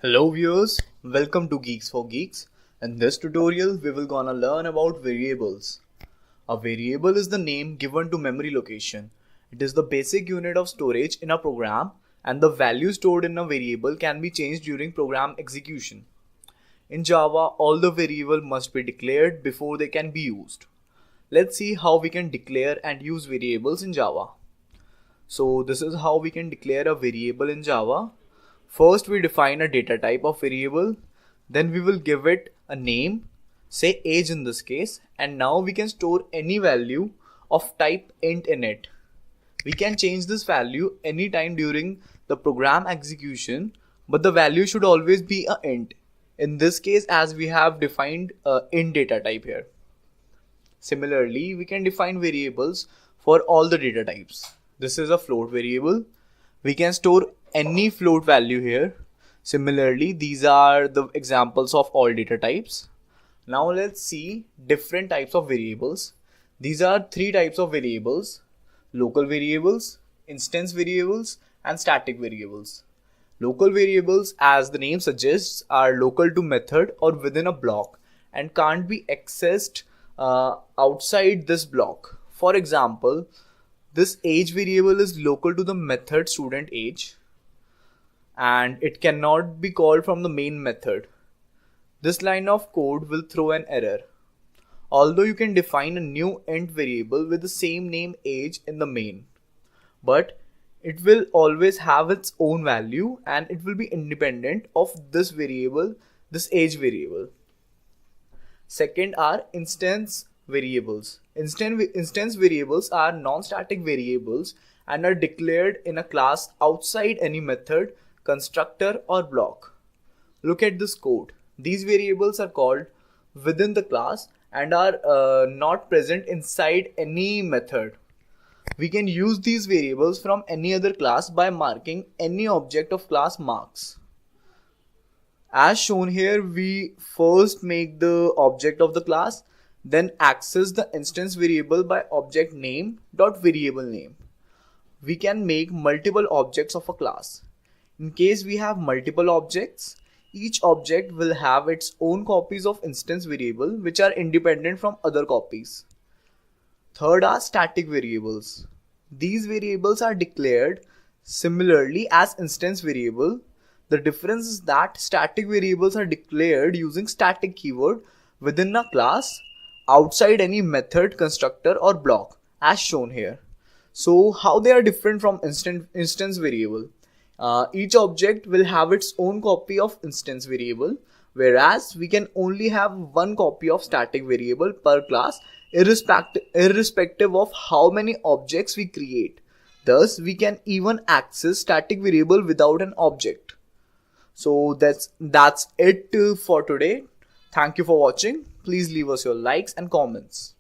Hello viewers, welcome to Geeks for Geeks. In this tutorial, we will gonna learn about variables. A variable is the name given to memory location. It is the basic unit of storage in a program, and the value stored in a variable can be changed during program execution. In Java, all the variables must be declared before they can be used. Let's see how we can declare and use variables in Java. So this is how we can declare a variable in Java. First, we define a data type of variable, then we will give it a name, say age in this case, and now we can store any value of type int in it. We can change this value anytime during the program execution, but the value should always be a int. In this case, as we have defined int data type here. Similarly, we can define variables for all the data types. This is a float variable. We can store any float value here. Similarly, these are the examples of all data types. Now let's see different types of variables. These are three types of variables: local variables, instance variables, and static variables. Local variables, as the name suggests, are local to method or within a block and can't be accessed outside this block. For example, this age variable is local to the method student age, and it cannot be called from the main method. This line of code will throw an error. Although you can define a new int variable with the same name age in the main, but it will always have its own value and it will be independent of this variable, this age variable. Second are instance variables. Instance variables are non-static variables and are declared in a class outside any method, constructor, or block. Look at this code. These variables are called within the class and are not present inside any method. We can use these variables from any other class by marking any object of class marks. As shown here, we first make the object of the class, then access the instance variable by object name dot variable name. We can make multiple objects of a class. In case we have multiple objects, each object will have its own copies of instance variable which are independent from other copies. Third are static variables. These variables are declared similarly as instance variable. The difference is that static variables are declared using static keyword within a class outside any method, constructor, or block, as shown here. So how they are different from instance variable? Each object will have its own copy of instance variable, whereas we can only have one copy of static variable per class, irrespective of how many objects we create. Thus, we can even access static variable without an object. So that's it for today. Thank you for watching. Please leave us your likes and comments.